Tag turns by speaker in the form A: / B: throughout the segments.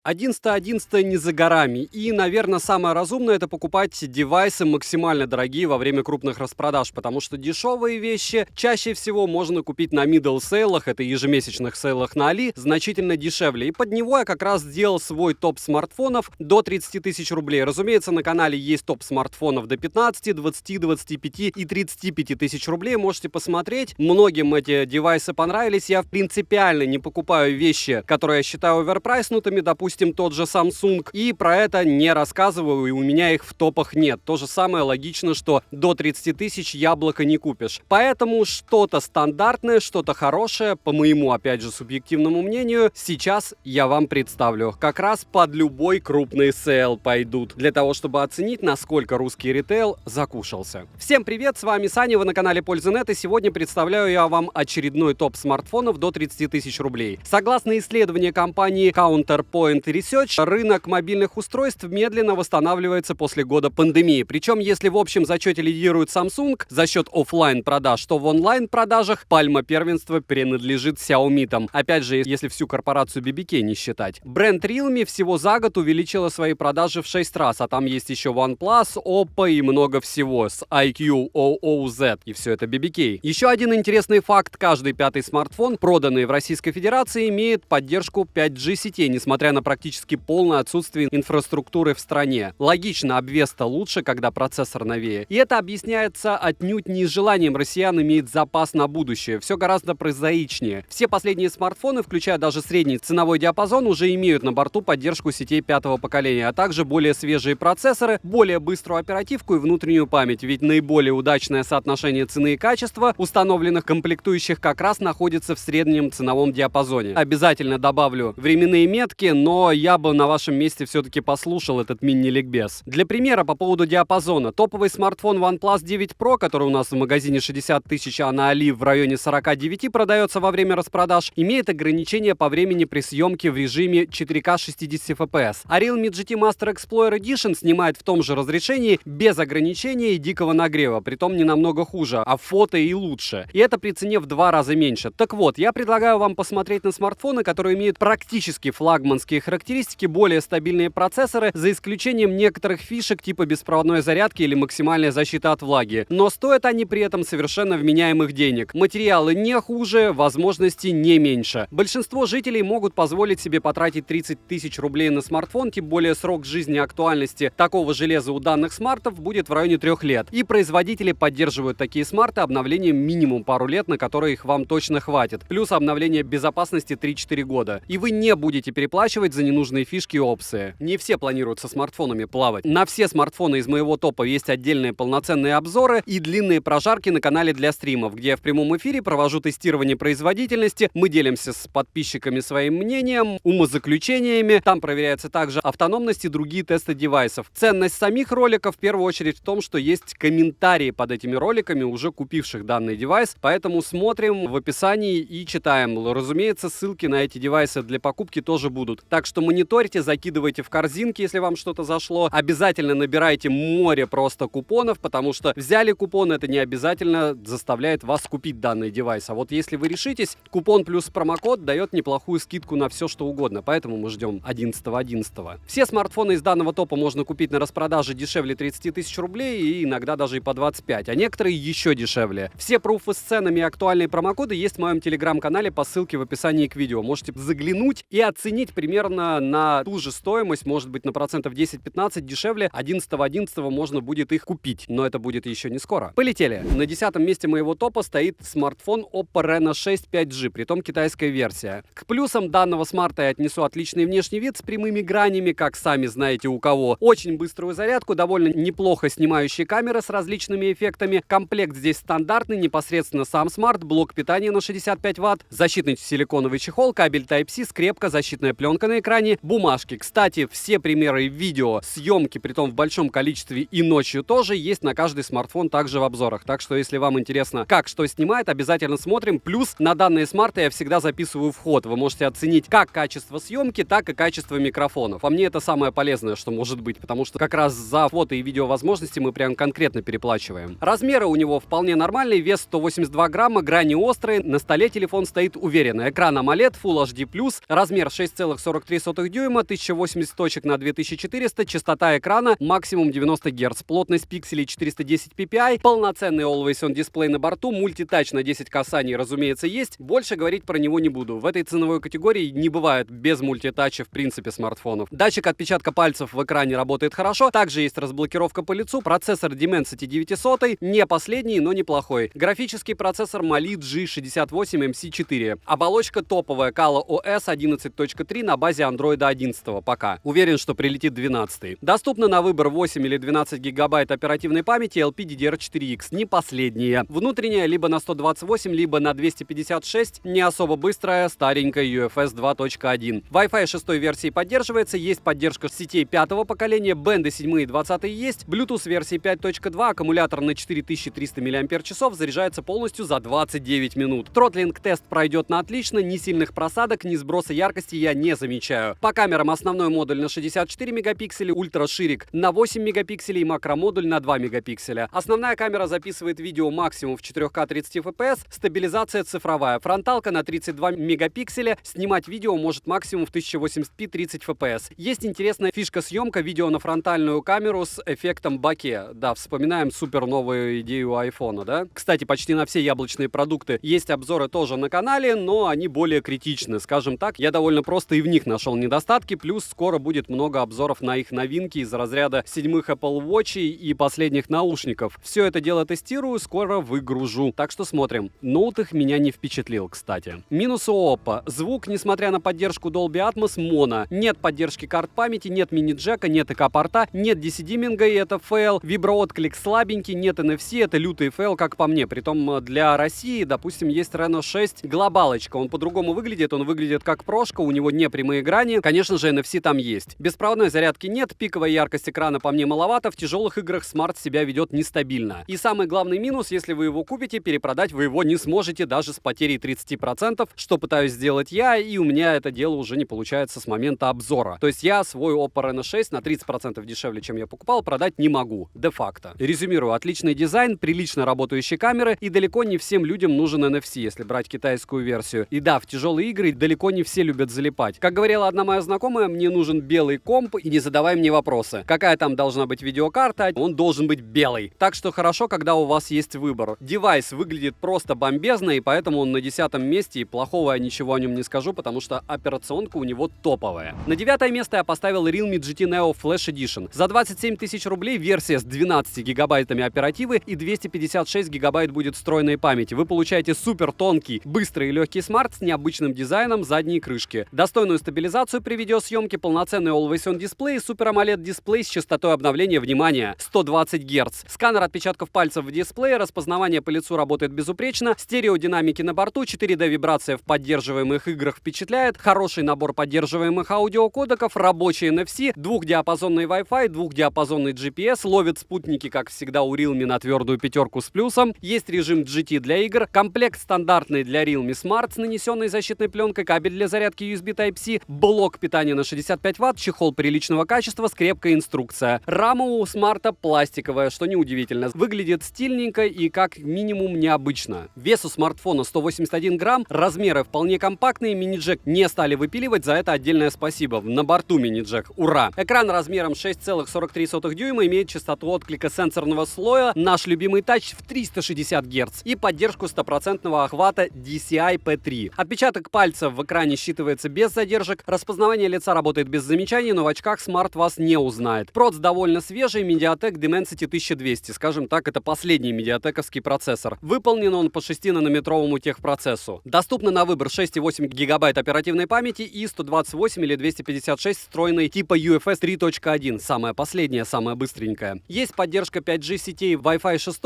A: 11.11 не за горами, и, наверное, самое разумное — это покупать девайсы максимально дорогие во время крупных распродаж, потому что дешевые вещи чаще всего можно купить на middle сейлах, это ежемесячных сейлах на Али, значительно дешевле. И под него я как раз сделал свой топ смартфонов до 30 тысяч рублей. Разумеется, на канале есть топ смартфонов до 15, 20, 25 и 35 тысяч рублей. Можете посмотреть. Многим эти девайсы понравились. Я принципиально не покупаю вещи, которые я считаю оверпрайснутыми, допустим, тот же Samsung, и про это не рассказываю, и у меня их в топах нет. То же самое логично, что до 30 тысяч яблоко не купишь. Поэтому что-то стандартное, что-то хорошее, по моему, опять же, субъективному мнению, сейчас я вам представлю. Как раз под любой крупный сейл пойдут, для того, чтобы оценить, насколько русский ритейл закушался. Всем привет, с вами Саня, вы на канале Пользы.нет, и сегодня представляю я вам очередной топ смартфонов до 30 тысяч рублей. Согласно исследованию компании Counterpoint Research, рынок мобильных устройств медленно восстанавливается после года пандемии. Причем, если в общем зачете лидирует Samsung за счет офлайн продаж, то в онлайн продажах пальма первенства принадлежит Xiaomi. Опять же, если всю корпорацию BBK не считать. Бренд Realme всего за год увеличила свои продажи в 6 раз, а там есть еще OnePlus, Oppo и много всего с IQ, OOZ, и все это BBK. Еще один интересный факт: каждый пятый смартфон, проданный в Российской Федерации, имеет поддержку 5G сетей, несмотря на практически полное отсутствие инфраструктуры в стране. Логично, обвес-то лучше, когда процессор новее. И это объясняется отнюдь не желанием россиян иметь запас на будущее. Все гораздо прозаичнее. Все последние смартфоны, включая даже средний ценовой диапазон, уже имеют на борту поддержку сетей 5-го поколения, а также более свежие процессоры, более быструю оперативку и внутреннюю память. Ведь наиболее удачное соотношение цены и качества установленных комплектующих как раз находится в среднем ценовом диапазоне. Обязательно добавлю временные метки, но я бы на вашем месте все-таки послушал этот мини-ликбез. Для примера по поводу диапазона. Топовый смартфон OnePlus 9 Pro, который у нас в магазине 60 тысяч, а на Али в районе 49 продается во время распродаж, имеет ограничение по времени при съемке в режиме 4К 60 FPS. А Realme GT Master Explorer Edition снимает в том же разрешении без ограничения и дикого нагрева, притом не намного хуже, а фото и лучше. И это при цене в 2 раза меньше. Так вот, я предлагаю вам посмотреть на смартфоны, которые имеют практически флагманские характеристики, более стабильные процессоры, за исключением некоторых фишек типа беспроводной зарядки или максимальной защиты от влаги. Но стоят они при этом совершенно вменяемых денег. Материалы не хуже, возможности не меньше. Большинство жителей могут позволить себе потратить 30 тысяч рублей на смартфон, тем более срок жизни и актуальности такого железа у данных смартов будет в районе 3 лет. И производители поддерживают такие смарты обновлением минимум пару лет, на которые их вам точно хватит. Плюс обновление безопасности 3-4 года. И вы не будете переплачивать за ненужные фишки и опции. Не все планируют со смартфонами плавать. На все смартфоны из моего топа есть отдельные полноценные обзоры и длинные прожарки на канале для стримов, где я в прямом эфире провожу тестирование производительности, мы делимся с подписчиками своим мнением, умозаключениями, там проверяется также автономность и другие тесты девайсов. Ценность самих роликов в первую очередь в том, что есть комментарии под этими роликами уже купивших данный девайс, поэтому смотрим в описании и читаем. Разумеется, ссылки на эти девайсы для покупки тоже будут. Так что мониторьте, закидывайте в корзинки, если вам что-то зашло. Обязательно набирайте море просто купонов, потому что взяли купон, это не обязательно заставляет вас купить данный девайс. А вот если вы решитесь, купон плюс промокод дает неплохую скидку на все, что угодно. Поэтому мы ждем 11.11. Все смартфоны из данного топа можно купить на распродаже дешевле 30 тысяч рублей и иногда даже и по 25, а некоторые еще дешевле. Все пруфы с ценами и актуальные промокоды есть в моем телеграм-канале по ссылке в описании к видео. Можете заглянуть и оценить примерно на ту же стоимость, может быть на процентов 10-15 дешевле. 11.11 можно будет их купить, но это будет еще не скоро. Полетели. На 10-м месте моего топа стоит смартфон Oppo Reno 6 5G, притом китайская версия. К плюсам данного смарта я отнесу отличный внешний вид с прямыми гранями, как сами знаете у кого. Очень быструю зарядку, довольно неплохо снимающие камеры с различными эффектами. Комплект здесь стандартный, непосредственно сам смарт, блок питания на 65 Вт, защитный силиконовый чехол, кабель Type-C, скрепка, защитная пленка на экране, бумажки. Кстати, все примеры видео, съемки, притом в большом количестве и ночью тоже, есть на каждый смартфон также в обзорах. Так что, если вам интересно, как что снимает, обязательно смотрим. Плюс на данные смарты я всегда записываю вход. Вы можете оценить как качество съемки, так и качество микрофонов. А мне это самое полезное, что может быть, потому что как раз за фото и видео возможности мы прям конкретно переплачиваем. Размеры у него вполне нормальные, вес 182 грамма, грани острые, на столе телефон стоит уверенно. Экран AMOLED, Full HD+, размер 6,43 12,43 дюйма, 1080 точек на 2400, частота экрана максимум 90 Гц, плотность пикселей 410 ppi, полноценный Always On дисплей на борту, мультитач на 10 касаний, разумеется, есть. Больше говорить про него не буду. В этой ценовой категории не бывает без мультитача в принципе смартфонов. Датчик отпечатка пальцев в экране работает хорошо, также есть разблокировка по лицу, процессор Dimensity 900, не последний, но неплохой. Графический процессор Mali G68MC4. Оболочка топовая ColorOS 11.3 на базе Android 11 пока. Уверен, что прилетит 12. Доступно на выбор 8 или 12 гигабайт оперативной памяти LPDDR4X, не последние. Внутренняя либо на 128, либо на 256, не особо быстрая, старенькая UFS 2.1. Wi-Fi 6 версии поддерживается, есть поддержка сетей 5-го поколения, бенды 7 и 20 есть, Bluetooth версии 5.2, аккумулятор на 4300 мАч заряжается полностью за 29 минут. Тротлинг-тест пройдет на отлично, ни сильных просадок, ни сброса яркости я не замечаю. По камерам основной модуль на 64 мегапикселя, ультраширик на 8 мегапикселей и макромодуль на 2 мегапикселя. Основная камера записывает видео максимум в 4К 30 FPS, стабилизация цифровая. Фронталка на 32 мегапикселя, снимать видео может максимум в 1080p 30 FPS. Есть интересная фишка съемка видео на фронтальную камеру с эффектом боке. Да, вспоминаем супер новую идею айфона, да? Кстати, почти на все яблочные продукты есть обзоры тоже на канале, но они более критичны, скажем так. Я довольно просто и в них нашел недостатки, плюс скоро будет много обзоров на их новинки из разряда 7-х Apple Watch и последних наушников. Все это дело тестирую, скоро выгружу. Так что смотрим. Ноут их меня не впечатлил, кстати. Минусы Oppo. Звук, несмотря на поддержку Dolby Atmos, моно. Нет поддержки карт памяти, нет мини-джека, нет ЭК-порта, нет DC-димминга, и это фейл. Виброотклик слабенький, нет NFC, это лютый фейл, как по мне. Притом для России, допустим, есть Reno 6 глобалочка. Он по-другому выглядит, он выглядит как прошка, у него не прямые грани. Конечно же, NFC там есть. Беспроводной зарядки нет, пиковая яркость экрана по мне маловато, в тяжелых играх смарт себя ведет нестабильно. И самый главный минус, если вы его купите, перепродать вы его не сможете даже с потерей 30%, что пытаюсь сделать я, и у меня это дело уже не получается с момента обзора. То есть я свой Oppo Reno 6 на 30% дешевле, чем я покупал, продать не могу, де-факто. Резюмирую, отличный дизайн, прилично работающие камеры, и далеко не всем людям нужен NFC, если брать китайскую версию. И да, в тяжелые игры далеко не все любят залипать. Как говорила одна моя знакомая, мне нужен белый комп, и не задавай мне вопросы. Какая там должна быть видеокарта, он должен быть белый. Так что хорошо, когда у вас есть выбор. Девайс выглядит просто бомбезно, и поэтому он на 10-м месте, и плохого я ничего о нем не скажу, потому что операционка у него топовая. На 9-е место я поставил Realme GT Neo Flash Edition. За 27 тысяч рублей версия с 12 гигабайтами оперативы и 256 гигабайт будет встроенной памяти. Вы получаете супер тонкий, быстрый и легкий смарт с необычным дизайном задней крышки, достойную стабилизацию при видеосъемке, полноценный Always On дисплей, Super AMOLED дисплей с частотой обновления, внимания, 120 Гц. Сканер отпечатков пальцев в дисплее, распознавание по лицу работает безупречно, стереодинамики на борту, 4D вибрация в поддерживаемых играх впечатляет, хороший набор поддерживаемых аудиокодеков, рабочий NFC, двухдиапазонный Wi-Fi, двухдиапазонный GPS, ловит спутники, как всегда у Realme, на твердую пятерку с плюсом, есть режим GT для игр, комплект стандартный для Realme Smart с нанесенной защитной пленкой, кабель для зарядки USB Type-C, блок питания на 65 Вт, чехол приличного качества, скрепкая инструкция. Рама у смарта пластиковая, что неудивительно. Выглядит стильненько и как минимум необычно. Вес у смартфона 181 грамм, размеры вполне компактные, мини-джек не стали выпиливать, за это отдельное спасибо. На борту мини-джек, ура! Экран размером 6,43 дюйма имеет частоту отклика сенсорного слоя, наш любимый тач в 360 Гц и поддержку 100% охвата DCI-P3. Отпечаток пальца в экране считывается без задержек, распознавание лица работает без замечаний, но в очках смарт вас не узнает. Проц довольно свежий, Mediatek Dimensity 1200, скажем так, это последний медиатековский процессор. Выполнен он по 6-нанометровому техпроцессу. Доступно на выбор 6,8 гигабайт оперативной памяти и 128 или 256 встроенной типа UFS 3.1, самая последняя, самая быстренькая. Есть поддержка 5G сетей Wi-Fi 6,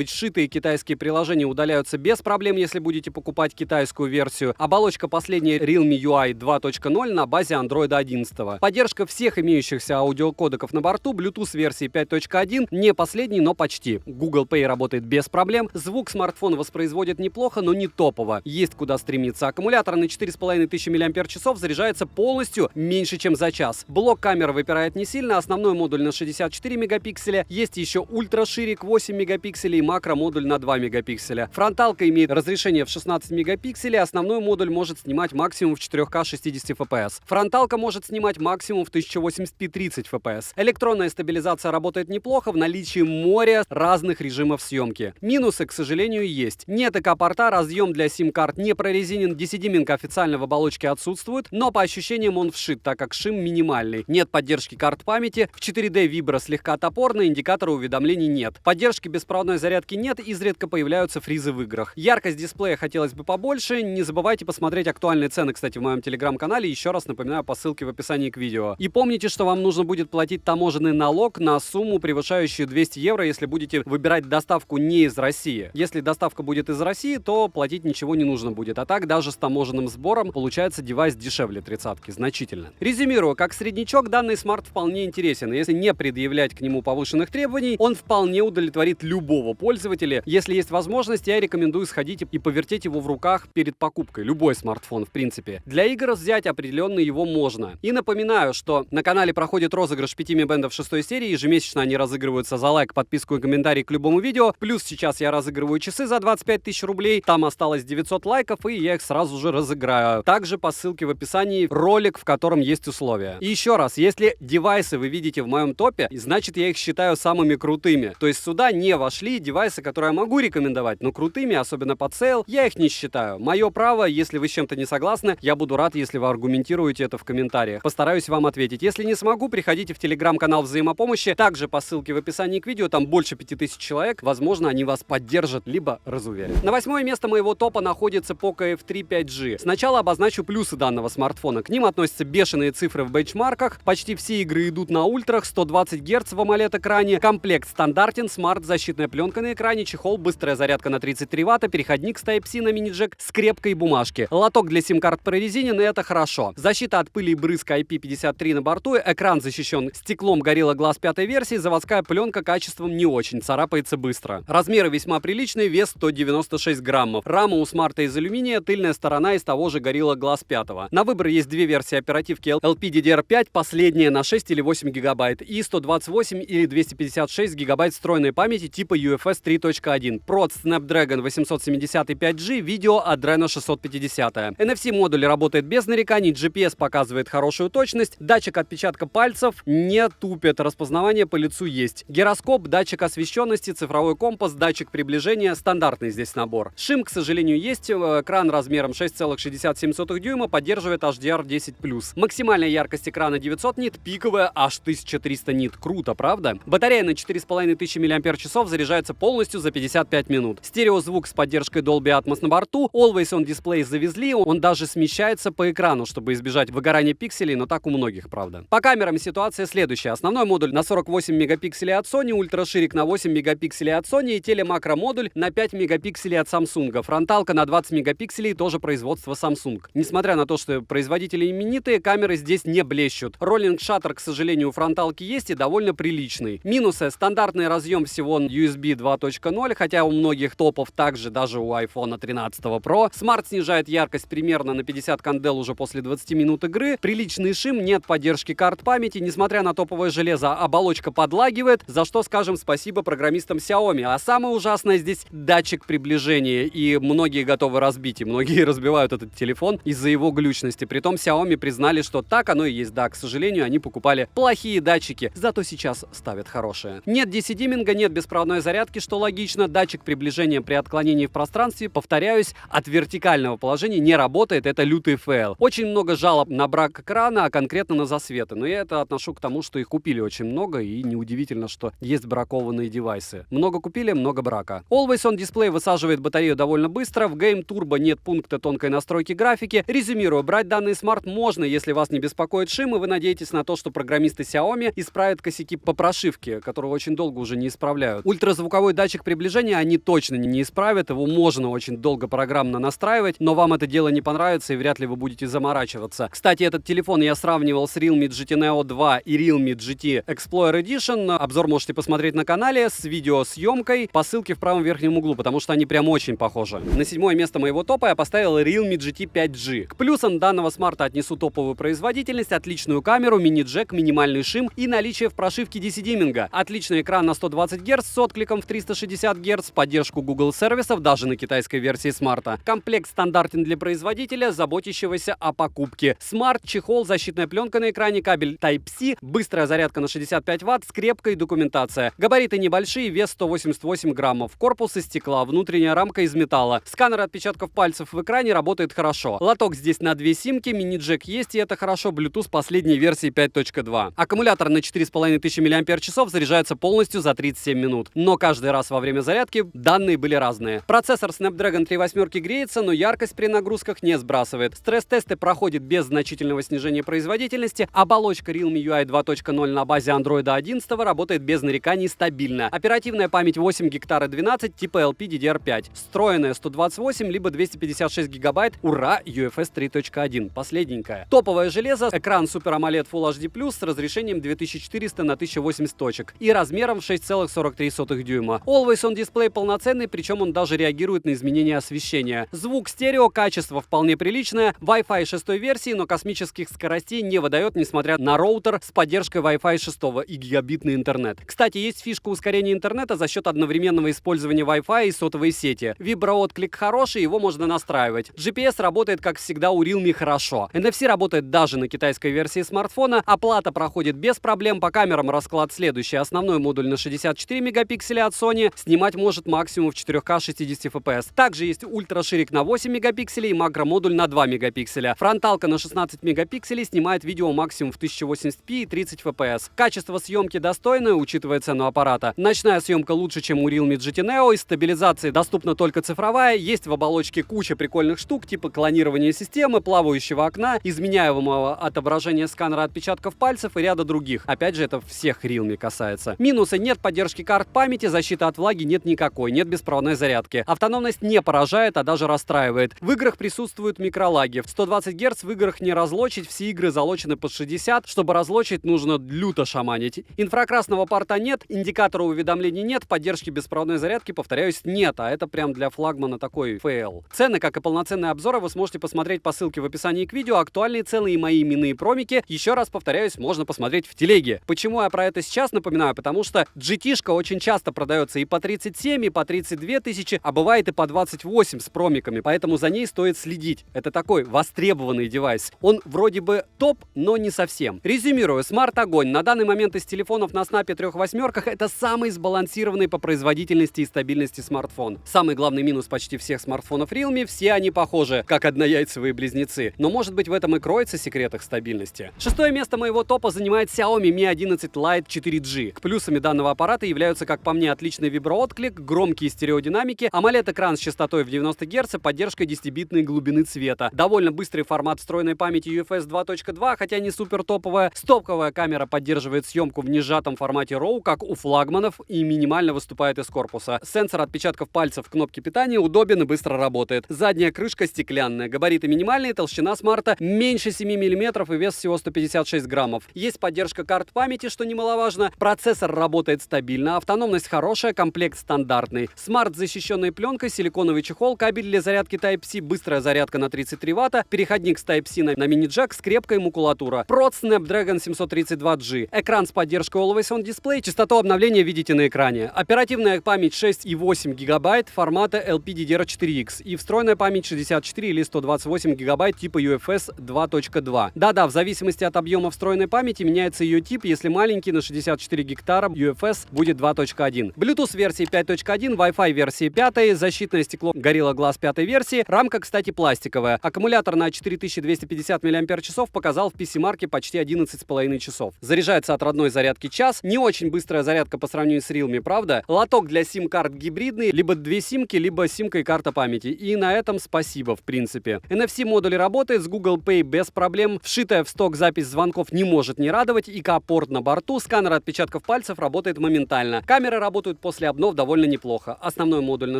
A: вшитые китайские приложения удаляются без проблем, если будете покупать китайскую версию. Оболочка последняя Realme UI 2.0 на базе Android 11. Поддержка всех имеющихся аудиокодеков на борту, Bluetooth версии 5.1, не последний, но почти. Google Pay работает без проблем. Звук смартфон воспроизводит неплохо, но не топово. Есть куда стремиться. Аккумулятор на 4500 мАч заряжается полностью меньше, чем за час. Блок камеры выпирает не сильно, основной модуль на 64 мегапикселя. Есть еще ультраширик 8 мегапикселей и макромодуль на 2 мегапикселя. Фронталка имеет разрешение в 16 мегапикселей, основной модуль может снимать максимум в 4К 60 FPS. Фронталка может снимать максимум в 1080p 30 FPS. Электронная стабилизация работает неплохо в наличии моря разных режимов съемки. Минусы, к сожалению, есть. Нет ЭК-порта, разъем для сим-карт не прорезинен, DC-диминг официально в оболочке отсутствует, но по ощущениям он вшит, так как шим минимальный. Нет поддержки карт памяти, в 4D вибро слегка топорно, индикатора уведомлений нет. Поддержки беспроводной зарядки нет, изредка появляются фризы в играх. Яркость дисплея хотелось бы побольше, не забывайте посмотреть актуальные цены, кстати, в моем телеграм-канале, еще раз напоминаю по ссылке в описании к видео. И помните, что вам нужно будет платить таможенный налог на сумму, превышающую 200 евро, если будете выбирать доставку не из России. Если доставка будет из России, то платить ничего не нужно будет. А так, даже с таможенным сбором, получается девайс дешевле 30-ки, значительно. Резюмирую, как среднячок, данный смарт вполне интересен. Если не предъявлять к нему повышенных требований, он вполне удовлетворит любого пользователя. Если есть возможность, я рекомендую сходить и повертеть его в руках перед покупкой. Любой смартфон, в принципе. Для игр взять определенно его можно. И напоминаю, что на канале проходит розыгрыш 5 Mi Band 6 серии. Ежемесячно они разыгрываются за лайк, подписку и комментарий к любому видео. Плюс сейчас я разыгрываю часы за 25 тысяч рублей. Там осталось 900 лайков, и я их сразу же разыграю. Также по ссылке в описании ролик, в котором есть условия. И еще раз, если девайсы вы видите в моем топе, значит я их считаю самыми крутыми. То есть сюда не вошли девайсы, которые я могу рекомендовать, но крутыми, особенно под сейл, я их не считаю. Мое право, если вы с чем-то не согласны, я буду рад, если вы аргументируете это в комментариях. Постараюсь вам ответить. Если не смогу, приходите в телеграм-канал взаимопомощи, также по ссылке в описании к видео, там больше 5000 человек, возможно, они вас поддержат, либо разуверят. На 8-е место моего топа находится Poco F3 5G. Сначала обозначу плюсы данного смартфона. К ним относятся бешеные цифры в бенчмарках, почти все игры идут на ультрах, 120 Гц в AMOLED-экране, комплект стандартен, смарт, защитная пленка на экране, чехол, быстрая зарядка на 33 Вт, переходник с Type-C на мини-джек, скрепка и бумажки. Лоток для сим-карт прорезинен, и это хорошо. Защита от пыли и брызг IP53 на борту, экран защищен стеклом Gorilla Glass 5 версии, заводская пленка качеством не очень, царапается быстро. Размеры весьма приличные, вес 196 граммов. Рама у смарта из алюминия, тыльная сторона из того же Gorilla Glass 5. На выбор есть две версии оперативки LPDDR5, последняя на 6 или 8 гигабайт, и 128 или 256 гигабайт встроенной памяти типа UFS 3.1. Прот Snapdragon 870 5G, видео Adreno 650. NFC-модуль работает без нареканий, GPS показывает хорошую точность, датчик отпечатка пальцев не тупит, распознавание по лицу есть. Гироскоп, датчик освещенности, цифровой компас, датчик приближения, стандартный здесь набор. Шим, к сожалению, есть, экран размером 6,67 дюйма поддерживает HDR10+. Максимальная яркость экрана 900 нит, пиковая аж 1300 нит. Круто, правда? Батарея на 4500 мАч заряжается полностью за 55 минут. Стереозвук с поддержкой Dolby Atmos на борту, Always On Display завезли, он даже смещается по экрану, чтобы избежать выгорания пикселей, но так у многих, правда. По камерам ситуация следующая. Основной модуль на 48 мегапикселей от Sony, ультраширик на 8 мегапикселей от Sony и телемакромодуль на 5 мегапикселей от Samsung. Фронталка на 20 мегапикселей, тоже производство Samsung. Несмотря на то, что производители именитые, камеры здесь не блещут. Роллинг шаттер, к сожалению, у фронталки есть и довольно приличный. Минусы: стандартный разъем всего USB 2.0, хотя у многих топов также, даже у iPhone 13 Pro. Смарт снижает яркость примерно на 50 кандел уже после 20 минут игры. Приличный шим, нет поддержки карт памяти, несмотря на топовое железо, оболочка подлагивает, за что скажем спасибо программистам Xiaomi. А самое ужасное здесь датчик приближения, и многие готовы разбить, и многие разбивают этот телефон из-за его глючности. Притом Xiaomi признали, что так оно и есть. Да, к сожалению, они покупали плохие датчики, зато сейчас ставят хорошие. Нет DC-диминга, нет беспроводной зарядки, что логично. Датчик приближения при отклонении в пространстве, повторяюсь, от вертикального положения не работает, это лютый фейл. Очень много жалоб на брак экрана, а конкретно на засветы, но я это отношу к тому, что их купили очень много, и неудивительно, что есть бракованные девайсы. Много купили, много брака. Always On Display высаживает батарею довольно быстро, в Game Turbo нет пункта тонкой настройки графики. Резюмирую, брать данный смарт можно, если вас не беспокоит шим, и вы надеетесь на то, что программисты Xiaomi исправят косяки по прошивке, которые очень долго уже не исправляют. Ультразвуковой датчик приближения они точно не исправят, его можно очень долго программно настраивать, но вам это дело не понравится, и вряд ли вы будете заморачиваться. Кстати, этот телефон я сравнивал с Realme GT Neo 2 и Realme GT Explorer Edition. Обзор можете посмотреть на канале с видеосъемкой по ссылке в правом верхнем углу, потому что они прям очень похожи. На 7-е место моего топа я поставил Realme GT 5G. К плюсам данного смарта отнесу топовую производительность, отличную камеру, мини-джек, минимальный шим и наличие в прошивке DC-диминга. Отличный экран на 120 Гц с откликом в 360 Гц, поддержку Google сервисов даже на китайской версии смарта. Комплект стандартен для производителя, заботящегося о покупке покупки. Смарт, чехол, защитная пленка на экране, кабель Type-C, быстрая зарядка на 65 Вт, скрепка и документация. Габариты небольшие, вес 188 граммов. Корпус из стекла, внутренняя рамка из металла. Сканер отпечатков пальцев в экране работает хорошо. Лоток здесь на 2 симки, мини-джек есть, и это хорошо. Bluetooth последней версии 5.2. Аккумулятор на 4500 мАч заряжается полностью за 37 минут. Но каждый раз во время зарядки данные были разные. Процессор Snapdragon 3 восьмерки греется, но яркость при нагрузках не сбрасывает. Стресс-тесты проходят без значительного снижения производительности. Оболочка Realme UI 2.0 на базе Android 11 работает без нареканий стабильно. Оперативная память 8 гектара 12 типа LPDDR5. Встроенная 128 либо 256 гигабайт. Ура! UFS 3.1. Последненькая. Топовое железо. Экран Super AMOLED Full HD+, с разрешением 2400 на 1080 точек и размером 6,43 дюйма. Always On Display полноценный, причем он даже реагирует на изменения освещения. Звук стерео, качество вполне приличное. Wi-Fi 6 версии, но космических скоростей не выдает, несмотря на роутер с поддержкой Wi-Fi 6 и гигабитный интернет. Кстати, есть фишка ускорения интернета за счет одновременного использования Wi-Fi и сотовой сети. Виброотклик хороший, его можно настраивать. GPS работает, как всегда, у Realme хорошо. NFC работает даже на китайской версии смартфона. Оплата проходит без проблем. По камерам расклад следующий. Основной модуль на 64 мегапикселя от Sony. Снимать может максимум в 4К 60 FPS. Также есть ультраширик на 8 мегапикселей и макромодуль на 2 мегапикселя. Фронталка на 16 мегапикселей снимает видео максимум в 1080p и 30 FPS. Качество съемки достойное, учитывая цену аппарата. Ночная съемка лучше, чем у Realme GT Neo. Из стабилизации доступна только цифровая. Есть в оболочке куча прикольных штук, типа клонирования системы, плавающего окна, изменяемого отображения сканера отпечатков пальцев и ряда других. Опять же, это всех Realme касается. Минусы: нет поддержки карт памяти, защиты от влаги нет никакой, нет беспроводной зарядки. Автономность не поражает, а даже расстраивает. В играх присутствуют микролаги. В 120 Гц в играх не разлочить, все игры залочены под 60, чтобы разлочить, нужно люто шаманить. Инфракрасного порта нет, индикатора уведомлений нет, поддержки беспроводной зарядки, повторяюсь, нет, а это прям для флагмана такой фейл. Цены, как и полноценные обзоры, вы сможете посмотреть по ссылке в описании к видео. Актуальные цены и мои именные промики, еще раз повторяюсь, можно посмотреть в телеге. Почему я про это сейчас напоминаю? Потому что GT-шка очень часто продается и по 37, и по 32 тысячи, а бывает и по 28 с промиками, поэтому за ней стоит следить. Это такой востребованный девайс. Он вроде бы топ, но не совсем. Резюмирую, смарт-огонь. На данный момент из телефонов на Snap 3 восьмерках это самый сбалансированный по производительности и стабильности смартфон. Самый главный минус почти всех смартфонов Realme — все они похожи, как однояйцевые близнецы. Но может быть в этом и кроется секрет их стабильности. Шестое место моего топа занимает Xiaomi Mi 11 Lite 4G. К плюсами данного аппарата являются, как по мне, отличный виброотклик, громкие стереодинамики, AMOLED-экран с частотой в 90 Гц, поддержкой 10-битной глубины цвета, довольно быстрый формат встроенной памяти UFS 2.2, хотя не супер топовая, стоковая камера поддерживает съемку в несжатом формате RAW, как у флагманов, и минимально выступает из корпуса. Сенсор отпечатков пальцев кнопки питания удобен и быстро работает. Задняя крышка стеклянная, габариты минимальные, толщина смарта меньше 7 мм и вес всего 156 граммов. Есть поддержка карт памяти, что немаловажно. Процессор работает стабильно, автономность хорошая, комплект стандартный. Смарт с защищенной пленкой, силиконовый чехол, кабель для зарядки Type-C, быстрая зарядка на 33 Вт, переходник с Type-C на мини-джек, скрепка и макулатура. Прот Snapdragon 732G. Экран с поддержкой Always On Display, частоту обновления видите на экране. Оперативная память 6,8 гигабайт формата LPDDR4X и встроенная память 64 или 128 гигабайт типа UFS 2.2. Да-да, в зависимости от объема встроенной памяти меняется ее тип. Если маленький на 64 гектара, UFS будет 2.1. Bluetooth версии 5.1, Wi-Fi версии 5, защитное стекло Gorilla Glass 5 версии. Рамка, кстати, пластиковая. Аккумулятор на 4250 мАч показал в PC-марке почти 11,5 часов. Заряжается от родной зарядки час. Не очень быстрая зарядка по сравнению с Realme, правда? Лоток для сим-карт гибридный, либо 2 симки, либо симка и карта памяти. И на этом спасибо, в принципе. NFC-модуль работает, с Google Pay без проблем. Вшитая в сток запись звонков не может не радовать. ИК-порт на борту. Сканер отпечатков пальцев работает моментально. Камеры работают после обнов довольно неплохо. Основной модуль на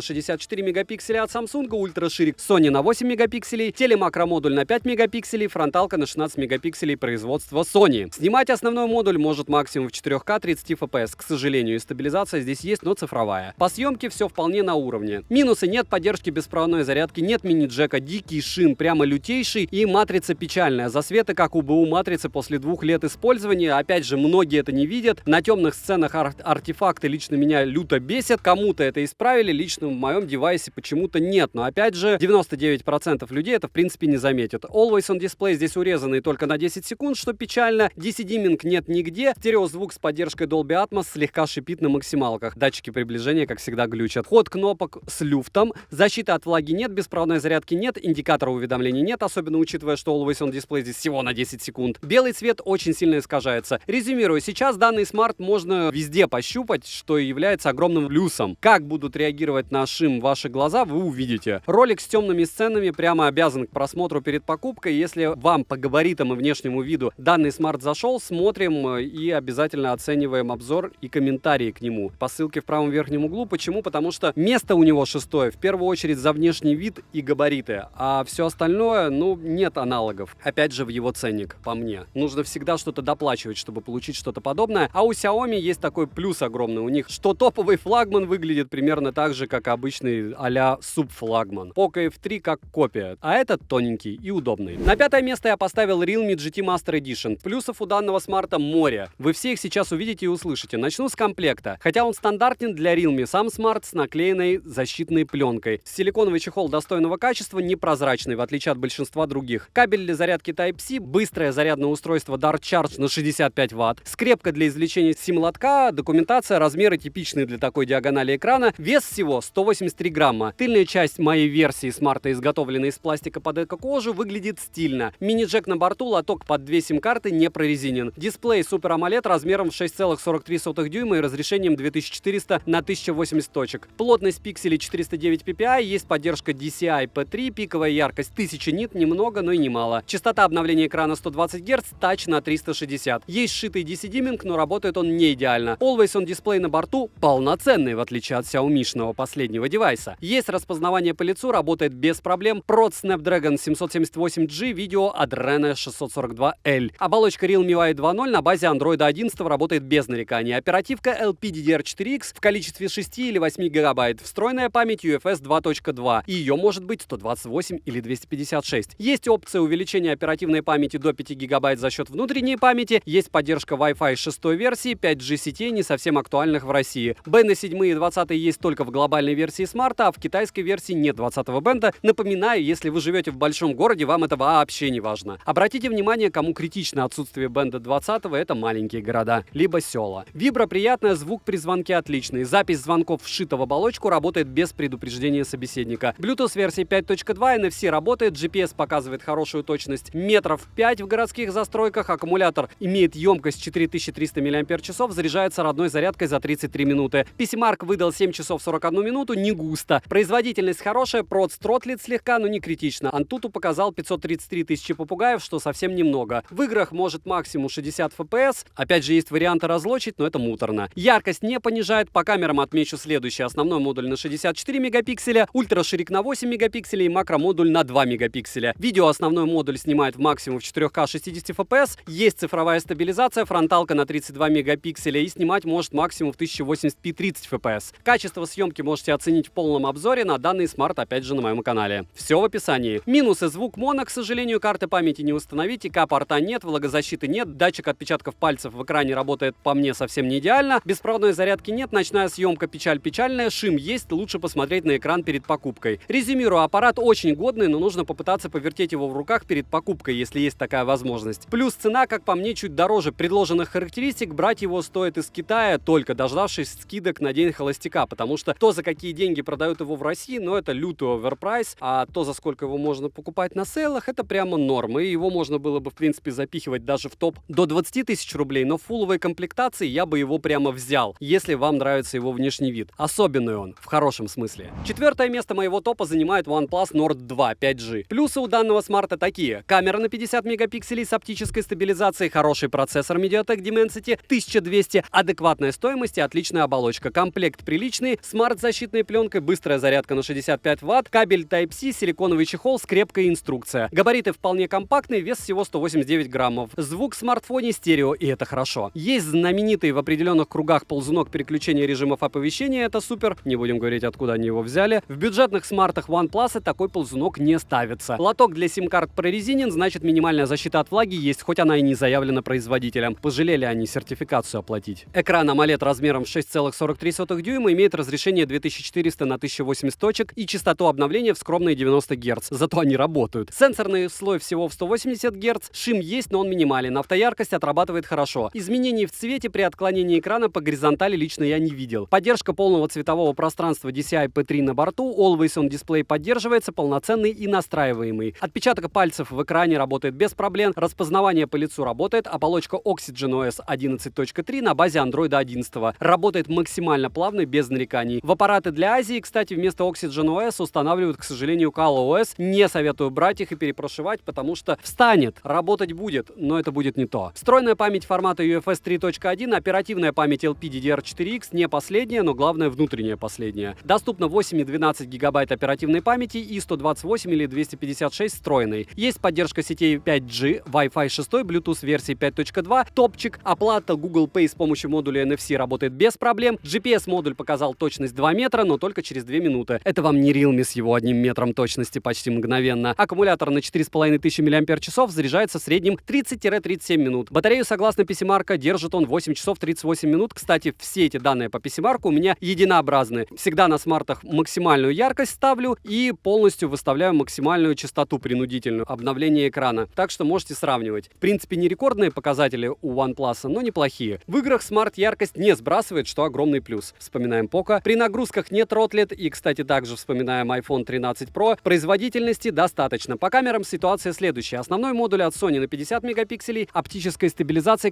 A: 64 мегапикселя от Samsung, ультраширик Sony на 8 мегапикселей, телемакромодуль на 5 мегапикселей, фронталка на 16 мегапикселей производства Sony. Снимать основной модуль может максимум в 4К 30 FPS. К сожалению, и стабилизация здесь есть, но цифровая. По съемке все вполне на уровне. Минусы: нет поддержки беспроводной зарядки, нет мини-джека, дикий шим, прямо лютейший, и матрица печальная. Засветы, как у БУ матрицы после 2 лет использования. Опять же, многие это не видят. На темных сценах артефакты лично меня люто бесят. Кому-то это исправили, лично в моем девайсе почему-то нет. Но опять же, 99% людей это в принципе не заметят. Always on Display здесь урезанный только на 10 секунд, что печально. DC-димминг нет нигде. Стереозвук с поддержкой Dolby Atmos слегка шипит на максималках. Датчики приближения, как всегда, глючат. Ход кнопок с люфтом. Защиты от влаги нет, беспроводной зарядки нет, индикатора уведомлений нет, особенно учитывая, что Always on Display здесь всего на 10 секунд. Белый цвет очень сильно искажается. Резюмирую, сейчас данный смарт можно везде пощупать, что является огромным плюсом. Как будут реагировать на шим ваши глаза, вы увидите. Ролик с темными сценами прямо обязан к просмотру перед покупкой. Если вам по габаритам и внешнему виду данный смарт зашел, смотрим и обязательно оцениваем обзор и комментарии к нему. По ссылке в правом верхнем углу. Почему? Потому что место у него шестое, в первую очередь за внешний вид и габариты, а все остальное, нет аналогов. Опять же, в его ценник, по мне. Нужно всегда что-то доплачивать, чтобы получить что-то подобное. А у Xiaomi есть такой плюс огромный. У них что топовый флагман выглядит примерно так же, как обычный а-ля субфлагман. Poco F3 как копия, а этот тоненький и удобный. На 5-е место я поставил Realme GT Master Edition. Плюсов у данного смарта море. Вы все их сейчас увидите и услышите. Начну с комплекта. Хотя он стандартен для Realme, сам смарт с наклеенной защитной пленкой. Силиконовый чехол достойного качества, непрозрачный, в отличие от большинства других. Кабель для зарядки Type-C, быстрое зарядное устройство Dart Charge на 65 Вт, скрепка для извлечения сим-лотка, документация, размеры типичные для такой диагонали экрана, вес всего 183 грамма. Тыльная часть моей версии смарта, изготовленной из пластика под эко-кожу, выглядит стильно. Мини-джек на борту, лоток под 2 сим-карты не прорезинен. Дисплей Super AMOLED размером в 6,43 дюйма и разрешением 2400 на 1080 точек. Плотность пикселей 409 ppi, есть поддержка DCI-P3, пиковая яркость 1000 нит, немного, но и немало. Частота обновления экрана 120 Гц, тач на 360. Есть сшитый DC-димминг, но работает он не идеально. Always on Display на борту полноценный, в отличие от Xiaomi-шного последнего девайса. Есть распознавание по лицу, работает без проблем. Прот Snapdragon 778G, видео Adreno 642L. Оболочка Realme UI 2.0 на базе Android 11 работает без нареканий. Оперативка LPDDR4X в количестве 6 или 8 гигабайт. Встроенная память UFS 2.2. И ее может быть 128 или 256. Есть опция увеличения оперативной памяти до 5 гигабайт за счет внутренней памяти. Есть поддержка Wi-Fi 6 версии, 5G сетей, не совсем актуальных в России. Бенды 7 и 20 есть только в глобальной версии смарта, а в китайской версии нет 20-го бенда. Напоминаю, если вы живете в большом городе, вам это вообще не важно. Обратите внимание, кому критично отсутствие бенда 20-го, это маленькие города, либо села. Вибра приятная, звук при звонке отличный. Запись звонков вшита в оболочку, работает без предупреждения собеседника. Bluetooth версии 5.2, NFC работает, GPS показывает хорошую точность метров 5 в городских застройках, аккумулятор имеет емкость 4300 мАч, заряжается родной зарядкой за 33 минуты. PC-Mark выдал 7 часов 41 минуту, не густо. Производительность хорошая, прот стротлит слегка, но не критично. Antutu показал 533 тысячи попугаев, что совсем немного. В играх может максимум 60 FPS. Опять же, есть варианты разлочить, но это муторно. Яркость не понижает. По камерам отмечу следующее. Основной модуль на 64 мегапикселя, ультраширик на 8 мегапикселей и макромодуль на 2 мегапикселя. Видео основной модуль снимает в максимум в 4К 60 FPS. Есть цифровая стабилизация, фронталка на 32 мегапикселя и снимать может максимум в 1080p 30 FPS. Качество съемки можете оценить в полном обзоре на данный смарт, опять же, на моем канале. Все в описании. Минусы: звук моно, к сожалению, карты памяти не установить, ИК-порта нет, влагозащиты нет, датчик отпечатков пальцев в экране работает по мне совсем не идеально, беспроводной зарядки нет, ночная съемка печаль-печальная, шим есть, лучше посмотреть на экран перед покупкой. Резюмирую, аппарат очень годный, но нужно попытаться повертеть его в руках перед покупкой, если есть такая возможность. Плюс цена, как по мне, чуть дороже предложенных характеристик, брать его стоит из Китая, только дождавшись скидок на день холостяка, потому что то, за какие деньги продают его в России, это лютый оверпрайс, а то, за сколько его можно покупать на сейлах, это прямо норма, и его можно было бы, в принципе, запихивать даже в топ до 20 тысяч рублей, но в фулловой комплектации я бы его прямо взял, если вам нравится его внешний вид. Особенный он, в хорошем смысле. 4-е место моего топа занимает OnePlus Nord 2 5G. Плюсы у данного смарта такие: камера на 50 мегапикселей с оптической стабилизацией, хороший процессор MediaTek Dimensity 1200, адекватная стоимость и отличная оболочка. Комплект приличный, смарт с защитной пленкой, быстрая зарядка на 65 Вт, кабель Type-C, силиконовый чехол, скрепка и инструкция. Габариты вполне компактные, вес всего 189 граммов. Звук в смартфоне стерео, и это хорошо. Есть знаменитый в определенных кругах ползунок переключения режимов оповещения, это супер, не будем говорить, откуда они его взяли. В бюджетных смартах OnePlus такой ползунок не ставится. Лоток для сим-карт прорезинен, значит минимальная защита от влаги есть, хоть она и не заявлена производителем. Пожалели они сертификацию оплатить. Экран AMOLED размером в 6,43 дюйма имеет разрешение 2400 на 1080 точек и частоту обновления в скромные 90 Гц. Зато они работают. работают. Сенсорный слой всего в 180 Гц, шим есть, но он минимален, автояркость отрабатывает хорошо. Изменений в цвете при отклонении экрана по горизонтали лично я не видел. Поддержка полного цветового пространства DCI-P3 на борту, Always On Display поддерживается, полноценный и настраиваемый. Отпечаток пальцев в экране работает без проблем, распознавание по лицу работает, оболочка OxygenOS 11.3 на базе Android 11. Работает максимально плавно, без нареканий. В аппараты для Азии, кстати, вместо OxygenOS устанавливают, к сожалению, ColorOS. Не советую брать их и перепрошивать, потому что встанет, работать будет, но это будет не то. Встроенная память формата UFS 3.1, оперативная память LPDDR4X, не последняя, но главное внутренняя последняя. Доступно 8 и 12 гигабайт оперативной памяти и 128 или 256 встроенной. Есть поддержка сетей 5G, Wi-Fi 6, Bluetooth версии 5.2, топчик, оплата Google Pay с помощью модуля NFC работает без проблем. GPS-модуль показал точность 2 метра, но только через 2 минуты. Это вам не Realme с его 1 метром точности почти мгновенно. Аккумулятор на 4500 мАч заряжается в среднем 30-37 минут. Батарею, согласно PC-Mark, держит он 8 часов 38 минут. Кстати, все эти данные по PC-Mark у меня единообразны. Всегда на смартах максимальную яркость ставлю и полностью выставляю максимальную частоту принудительную обновления экрана. Так что можете сравнивать. В принципе, не рекордные показатели у OnePlus, но неплохие. В играх смарт яркость не сбрасывает, что огромный плюс. Вспоминаем Poco. При нагрузках нет ротлет и, кстати, также вспоминаем iPhone 13 Pro. Производительности достаточно. По камерам ситуация следующая. Основной модуль от Sony на 50 мегапикселей, с оптической стабилизацией,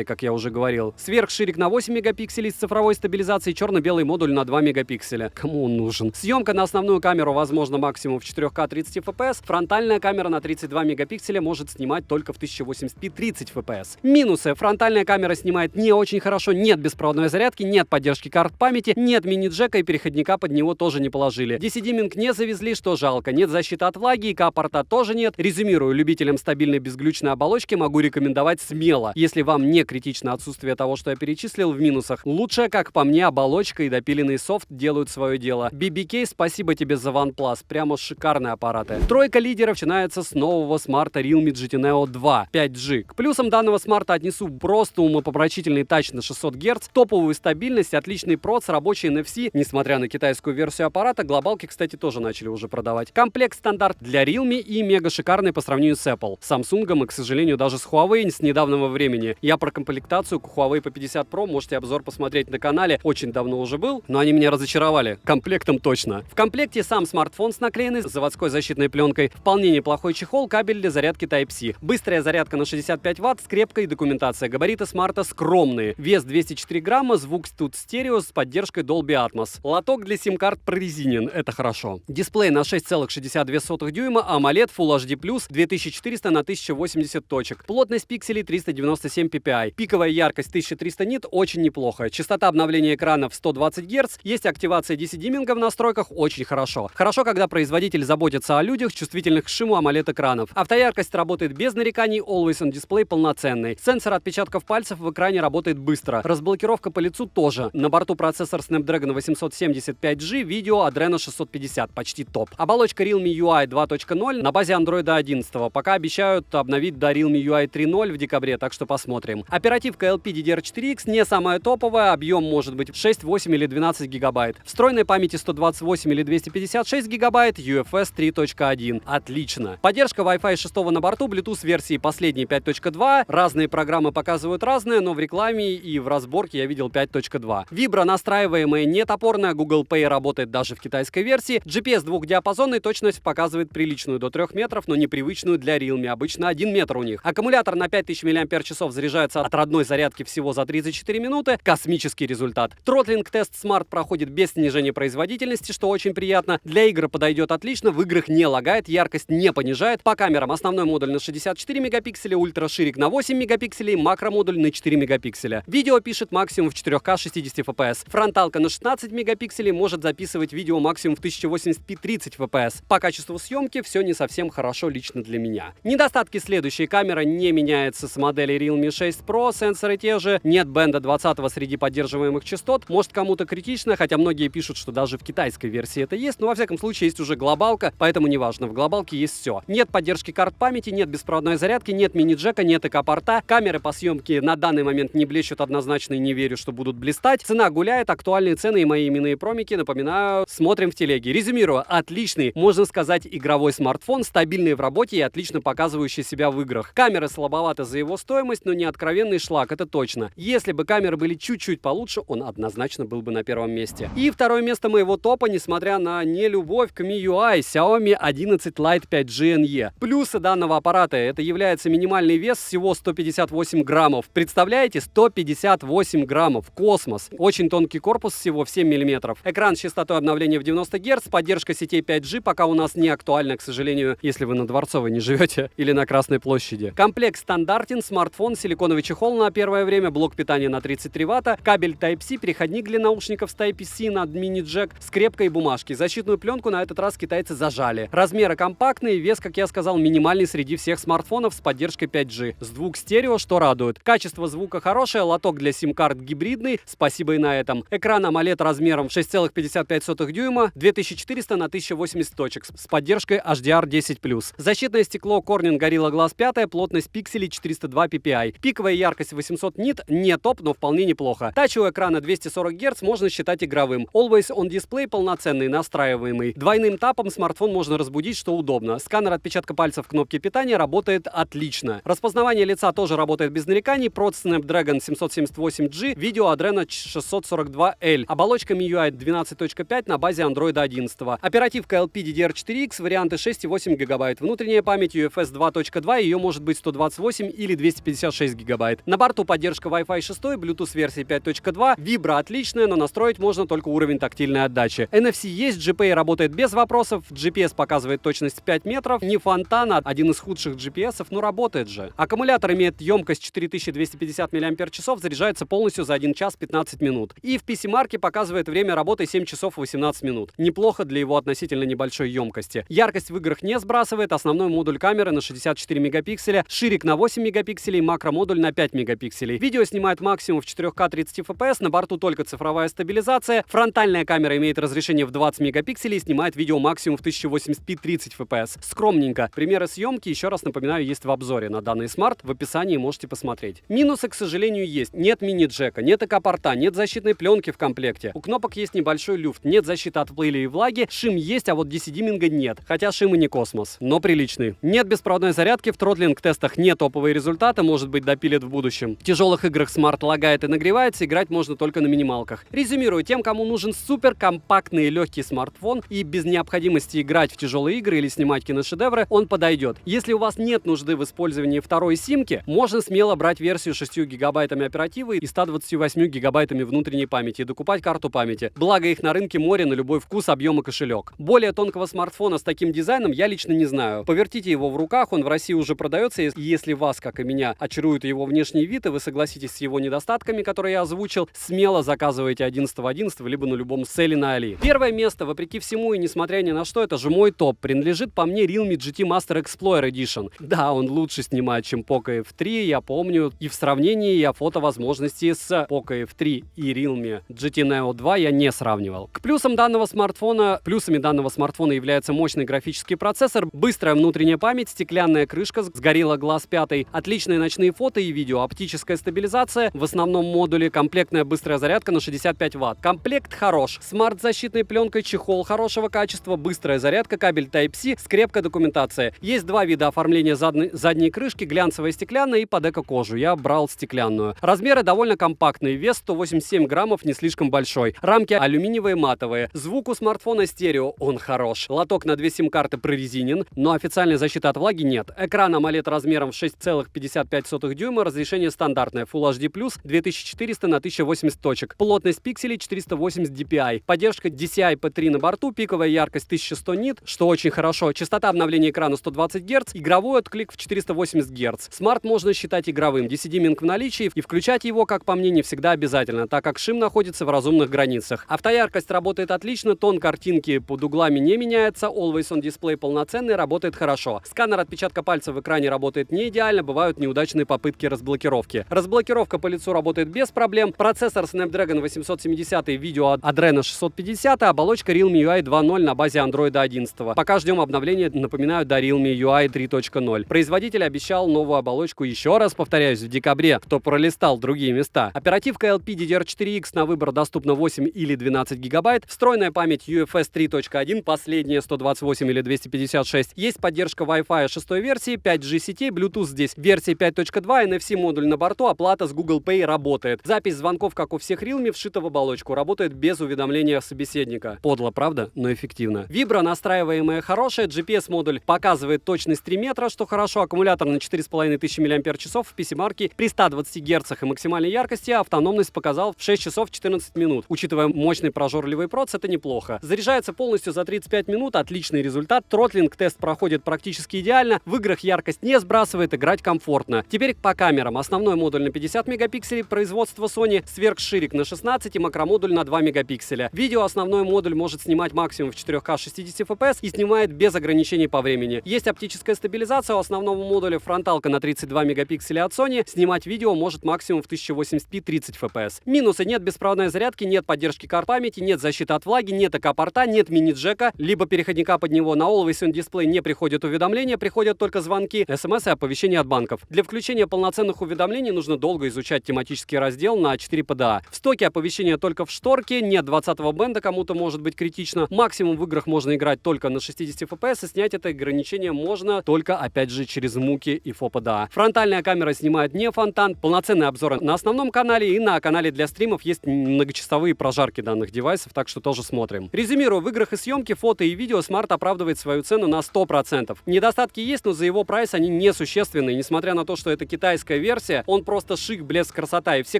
A: как я уже говорил. Сверхширик на 8 мегапикселей с цифровой стабилизацией, черно-белый модуль на 2 мегапикселя. Кому он нужен? Съемка на основную камеру возможно максимум в 4К 30 FPS. Фронтальная камера на 32 мегапикселя может снимать только в 1080p 30 FPS. Минусы. Фронтальная камера снимает не очень хорошо, нет беспроводной зарядки, нет поддержки карт памяти, нет мини-джека и переходника под него тоже не положили. DC-диминг не завезли, что жалко. Нет защиты от влаги, ИК-порта тоже нет. Резюмирую, любителям стабильной безглючной оболочки могу рекомендовать смело. Если вам не критично отсутствие того, что я перечислил в минусах, лучше, как по мне, оболочка и допиленный софт делают свое дело. BBK, спасибо тебе за OnePlus, прямо шикарные аппараты. Тройка лидеров начинается с нового смарта Realme GT Neo 2 5G. К плюсам данного смарта отнесу просто умопомрачительный тач на 600 Гц, топовую стабильность, отличный проц, рабочий NFC, несмотря на китайскую версию аппарата, глобалки, кстати, тоже начали уже продавать. Комплект стандарт для Realme и мега шикарный по сравнению с Apple, Samsung и, к сожалению, даже с Huawei с недавнего времени. Я про комплектацию к Huawei P50 Pro можете обзор посмотреть на канале, очень давно уже был, но они меня разочаровали. Комплектом точно. В комплекте сам смартфон с наклеенной заводской защитной пленкой, вполне неплохой чехол, кабель для зарядки Type-C, быстрая зарядка на 65 Вт, скрепка и документация. Габариты смарта скромные. Вес 204 грамма, звук тут стерео с поддержкой Dolby Atmos. Лоток для сим-карт прорезинен, это хорошо. Дисплей на 6,62 дюйма, AMOLED Full HD+, 2400 на 1080 точек. Плотность пикселей 397 ppi. Пиковая яркость 1300 нит, очень неплохо. Частота обновления экрана в 120 Гц. Есть активация DC-диминга в настройках, очень хорошо. Хорошо, когда производитель заботится о людях, чувствительных к шуму AMOLED экранов. Автояркость работает без нареканий, Always On Display полноценный. Сенсор отпечатков пальцев в экране работает быстро. Разблокировка по лицу тоже. На борту процессор Snapdragon 870 5G, видео Adreno 650, почти топ. Оболочка Realme UI 2.0 на базе Android 11. Пока обещают обновить до Realme UI 3.0 в декабре, так что посмотрим. Оперативка LPDDR4X не самая топовая, объем может быть 6, 8 или 12 гигабайт. Встроенной памяти 128 или 256 гигабайт, UFS 3.1. Отлично. Поддержка Wi-Fi 6 на борту, Bluetooth версии последней 5.2. Разные программы показывают разные, но в рекламе и в разборке я видел 5.2. Вибро настраиваемая не топорная, Google Pay работает даже в китайской версии. GPS двухдиапазонный, точность показывает приличную до 3 метров, но непривычную для Realme. Обычно 1 метр у них. Аккумулятор на 5000 мАч заряжается от родной зарядки всего за 34 минуты. Космический результат. Тротлинг-тест Smart проходит без снижения производительности, что очень приятно. Для игр подойдет отлично, в играх не лагает, яркость не понижает. По камерам основной модуль на 64 мегапикселя, ультраширик на 8 мегапикселей, макромодуль на 4 мегапикселя. Видео пишет максимум в 4К 60 FPS. Фронталка на 16 мегапикселей может записывать видео максимум в 1080p 30 FPS. По качеству съемки все не совсем хорошо лично для меня. Недостатки следующие. Камера не меняется с модели Realme 6 Pro, сенсоры те же, нет бенда 20 среди поддерживаемых частот. Может кому-то критично, хотя многие пишут, что даже в китайской версии это есть, но во всяком случае есть уже глобалка, поэтому неважно, в глобалке есть все. Нет поддержки карт памяти, нет беспроводной зарядки, нет мини-джека, нет ИК-порта. Камеры по съемке на данный момент не блещут однозначно и не верю, что будут блистать. Цена гуляет, актуальные цены и мои именные промики, напоминаю, смотрим в телеге. Резюмирую, отличный, можно можно сказать, игровой смартфон, стабильный в работе и отлично показывающий себя в играх. Камеры слабоваты за его стоимость, но не откровенный шлак, это точно. Если бы камеры были чуть-чуть получше, он однозначно был бы на первом месте. И второе место моего топа, несмотря на нелюбовь к MIUI, Xiaomi 11 Lite 5G NE. Плюсы данного аппарата — это является минимальный вес всего 158 граммов. Представляете? 158 граммов. Космос. Очень тонкий корпус всего в 7 мм. Экран с частотой обновления в 90 Гц, поддержка сетей 5G пока у нас не актуальна, к сожалению, если вы на Дворцовой не живете или на Красной площади. Комплект стандартен, смартфон, силиконовый чехол на первое время, блок питания на 33 Вт, кабель Type-C, переходник для наушников с Type-C на мини-джек, скрепка и бумажки. Защитную пленку на этот раз китайцы зажали. Размеры компактные, вес, как я сказал, минимальный среди всех смартфонов с поддержкой 5G. Звук стерео, что радует. Качество звука хорошее, лоток для сим-карт гибридный, спасибо и на этом. Экран AMOLED размером 6,55 дюйма, 2400 на 1080 точек с поддержкой HDR10+. Защитное стекло Corning Gorilla Glass 5, плотность пикселей 402 ppi. Пиковая яркость 800 нит, не топ, но вполне неплохо. Тач у экрана 240 Гц можно считать игровым. Always on Display полноценный, настраиваемый. Двойным тапом смартфон можно разбудить, что удобно. Сканер отпечатка пальцев кнопки питания работает отлично. Распознавание лица тоже работает без нареканий. Processor Snapdragon 778G, видео Adreno 642L. Оболочка MIUI 12.5 на базе Android 11. Оперативка LPDDR4X, варианты 6 и 8 ГБ. Внутренняя память UFS 2.2, ее может быть 128 или 256 ГБ. На борту поддержка Wi-Fi 6, Bluetooth версии 5.2, вибра отличная, но настроить можно только уровень тактильной отдачи. NFC есть, GPA работает без вопросов, GPS показывает точность 5 метров, не фонтан, а один из худших GPS, но работает же. Аккумулятор имеет емкость 4250 мАч, заряжается полностью за 1 час 15 минут. И в PC-марке показывает время работы 7 часов 18 минут. Неплохо для его относительно небольшой емкости. Яркость в играх не сбрасывает, основной модуль камеры на 64 мегапикселя, ширик на 8 мегапикселей, макромодуль на 5 мегапикселей. Видео снимает максимум в 4К 30 FPS, на борту только цифровая стабилизация. Фронтальная камера имеет разрешение в 20 мегапикселей и снимает видео максимум в 1080p 30 FPS. Скромненько. Примеры съемки, еще раз напоминаю, есть в обзоре на данный смарт, в описании можете посмотреть. Минусы, к сожалению, есть. Нет мини-джека, нет ЭК-порта, нет защитной пленки в комплекте. У кнопок есть небольшой люфт, нет защиты от пыли и влаги, шим есть, а вот DC-диминга нет. Хотя шим и не космос, но приличный. Нет беспроводной зарядки, в тротлинг-тестах не топовые результаты, может быть, допилят в будущем. В тяжелых играх смарт лагает и нагревается, играть можно только на минималках. Резюмирую, тем, кому нужен супер компактный и легкий смартфон и без необходимости играть в тяжелые игры или снимать киношедевры, он подойдет. Если у вас нет нужды в использовании второй симки, можно смело брать версию с 6 гигабайтами оперативы и 128 гигабайтами внутренней памяти и докупать карту памяти. Благо их на рынке море на любой вкус, объем и кошелек. Более тонкого смартфона с таким дизайном я лично не знаю. Повертите его в руках, он в России уже продается, и если вас, как и меня, очарует его внешний вид, и вы согласитесь с его недостатками, которые я озвучил, смело заказывайте 11.11, либо на любом селе на Али. Первое место, вопреки всему и несмотря ни на что, это же мой топ, принадлежит по мне Realme GT Master Explorer Edition. Да, он лучше снимает, чем Poco F3, я помню, и в сравнении я фотовозможности с Poco F3 и Realme GT Neo 2 я не сравнивал. К плюсами данного смартфона является мощный графический процессор, быстрая внутренняя память, стеклянная крышка с Gorilla Glass 5, отличные ночные фото и видео, оптическая стабилизация, в основном модуле, комплектная быстрая зарядка на 65 Вт. Комплект хорош, смарт с защитной пленкой, чехол хорошего качества, быстрая зарядка, кабель Type-C, скрепка, документация. Есть два вида оформления задней крышки, глянцевая стеклянная и под эко-кожу. Я брал стеклянную. Размеры довольно компактные, вес 187 граммов, не слишком большой. Рамки алюминиевые, матовые. Звук у смартфона стерео, он хорош. Лоток на 2 сим-карты прорезинен, но официальной защиты от влаги нет. Экран AMOLED размером в 6,55 дюйма, разрешение стандартное, Full HD+, 2400 на 1080 точек. Плотность пикселей 480 dpi. Поддержка DCI-P3 на борту, пиковая яркость 1100 нит, что очень хорошо. Частота обновления экрана 120 Гц, игровой отклик в 480 Гц. Смарт можно считать игровым, DC-диминг в наличии, и включать его, как по мне, не всегда обязательно, так как шим находится в разумных границах. Автояркость работает отлично, тон картинки под углами не меняется, Always on Display полноценный, работает хорошо. Сканер отпечатка пальца в экране работает не идеально, бывают неудачные попытки разблокировки. Разблокировка по лицу работает без проблем. Процессор Snapdragon 870, видео Adreno 650, оболочка Realme UI 2.0 на базе Android 11. Пока ждем обновления, напоминаю, до Realme UI 3.0. Производитель обещал новую оболочку, еще раз повторяюсь, в декабре, кто пролистал другие места. Оперативка LPDDR4X на выбор доступна 8 или 12 гигабайт. Встроенная память UFS 3.1, последняя ширине 128 или 256. Есть поддержка Wi-Fi 6 версии, 5G сетей, Bluetooth здесь версия 5.2, NFC-модуль на борту, оплата с Google Pay работает. Запись звонков, как у всех Realme, вшита в оболочку, работает без уведомления собеседника. Подло, правда, но эффективно. Вибро настраиваемая хорошая, GPS-модуль показывает точность 3 метра, что хорошо, аккумулятор на 4500 мАч в PC-марке при 120 Гц и максимальной яркости, а автономность показал в 6 часов 14 минут. Учитывая мощный прожорливый проц, это неплохо. Заряжается полностью за 35 минут, отличный результат. Тротлинг-тест проходит практически идеально, в играх яркость не сбрасывает, играть комфортно. Теперь по камерам. Основной модуль на 50 мегапикселей, производство Sony, сверхширик на 16 и макромодуль на 2 мегапикселя. Видео основной модуль может снимать максимум в 4К 60 FPS и снимает без ограничений по времени. Есть оптическая стабилизация у основного модуля, фронталка на 32 мегапикселя от Sony, снимать видео может максимум в 1080p 30 FPS. Минусы: нет беспроводной зарядки, нет поддержки карт памяти, нет защиты от влаги, нет АК-порта, нет мини-джека, либо переходника под него. На Always On Display не приходят уведомления, приходят только звонки, смс и оповещения от банков. Для включения полноценных уведомлений нужно долго изучать тематический раздел на 4 PDA. В стоке оповещения только в шторке, нет 20-го бенда, кому-то может быть критично. Максимум в играх можно играть только на 60 FPS, и снять это ограничение можно только, опять же, через муки и FOPDA. Фронтальная камера снимает не фонтан, полноценные обзоры на основном канале, и на канале для стримов есть многочасовые прожарки данных девайсов, так что тоже смотрим. Резюмирую, в играх и съемке, фото и видео смарт оправдывает свою цену на 100%. Недостатки есть, но за его прайс они несущественные. Несмотря на то, что это китайская версия, он просто шик, блеск, красота. И все,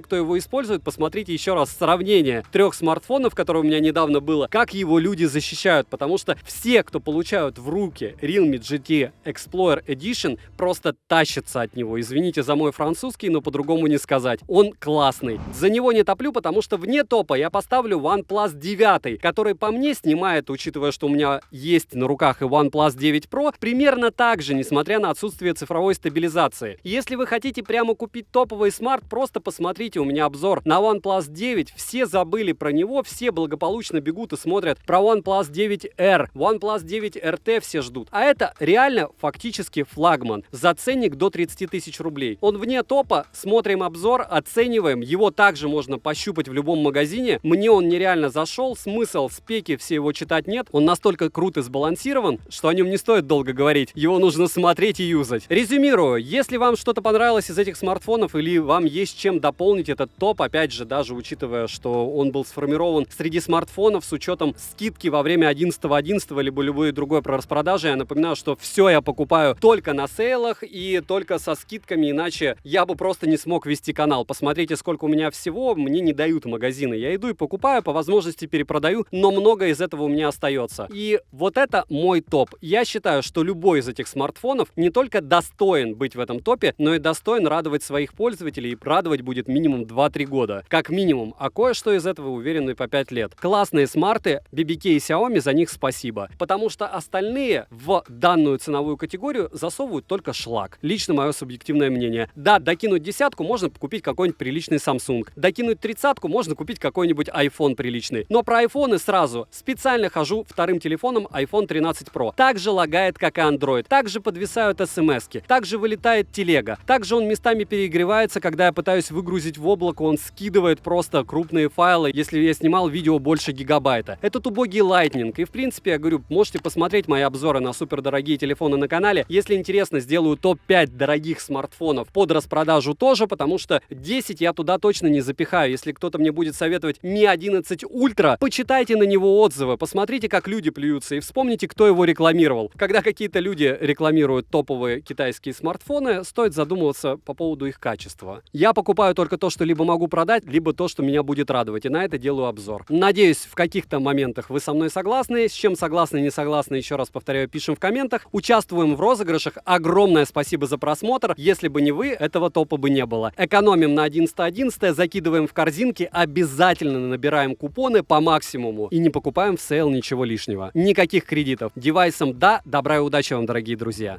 A: кто его использует, посмотрите еще раз сравнение 3 смартфонов, которые у меня недавно было, как его люди защищают. Потому что все, кто получают в руки Realme GT Explorer Edition, просто тащатся от него. Извините за мой французский, но по-другому не сказать. Он классный. За него не топлю, потому что вне топа я поставлю OnePlus 9, который по мне снимает, учитывая, что у меня есть на руках и OnePlus 9 Pro, примерно так же, несмотря на отсутствие цифровой стабилизации. Если вы хотите прямо купить топовый смарт, просто посмотрите у меня обзор на OnePlus 9. Все забыли про него, все благополучно бегут и смотрят про OnePlus 9R, OnePlus 9 RT все ждут. А это реально фактически флагман. За ценник до 30 тысяч рублей. Он вне топа, смотрим обзор, оцениваем. Его также можно пощупать в любом магазине. Мне он нереально зашел, смысл спеки все его читать нет. Он настолько круто сбалансирован, что о нем не стоит долго говорить. Его нужно смотреть и юзать. Резюмирую, если вам что-то понравилось из этих смартфонов или вам есть чем дополнить этот топ, опять же, даже учитывая, что он был сформирован среди смартфонов с учетом скидки во время 11.11 либо любой другой распродажи, я напоминаю, что все я покупаю только на сейлах и только со скидками, иначе я бы просто не смог вести канал. Посмотрите, сколько у меня всего, мне не дают магазины. Я иду и покупаю, по возможности перепродаю, но много из этого у меня остается. И вот это мой топ. Я считаю, что любой из этих смартфонов не только достоин быть в этом топе, но и достоин радовать своих пользователей, и радовать будет минимум 2-3 года. Как минимум, а кое-что из этого уверен и по 5 лет. Классные смарты, BBK и Xiaomi, за них спасибо. Потому что остальные в данную ценовую категорию засовывают только шлак. Лично мое субъективное мнение. Да, докинуть десятку можно купить какой-нибудь приличный Samsung. Докинуть 30-ку можно купить какой-нибудь iPhone приличный. Но про айфоны сразу. Специально хожу вторым телефоном iPhone 13 Pro. Также лагает, как и Android. Также подвисают смс-ки. Также вылетает телега. Также он местами перегревается, когда я пытаюсь выгрузить в облако, он скидывает просто крупные файлы, если я снимал видео больше гигабайта. Этот убогий Lightning. И в принципе, я говорю, можете посмотреть мои обзоры на супердорогие телефоны на канале. Если интересно, сделаю топ-5 дорогих смартфонов под распродажу тоже, потому что 10 я туда точно не запихаю. Если кто-то мне будет советовать Mi 11 Ultra, почитайте на него отзывы, посмотрите, как люди плюются, и вспомните, кто его рекламировал. Когда какие-то люди рекламируют топовые китайские смартфоны, стоит задумываться по поводу их качества. Я покупаю только то, что либо могу продать, либо то, что меня будет радовать, и на это делаю обзор. Надеюсь, в каких-то моментах вы со мной согласны. С чем согласны, не согласны, еще раз повторяю, пишем в комментах. Участвуем в розыгрышах. Огромное спасибо за просмотр. Если бы не вы, этого топа бы не было. Экономим на 11.11, закидываем в корзинки, обязательно набираем купоны по максимуму и не покупаем в сейл ничего лишнего. Никаких кредитов. Девайсом да, добра и удачи вам, дорогие друзья.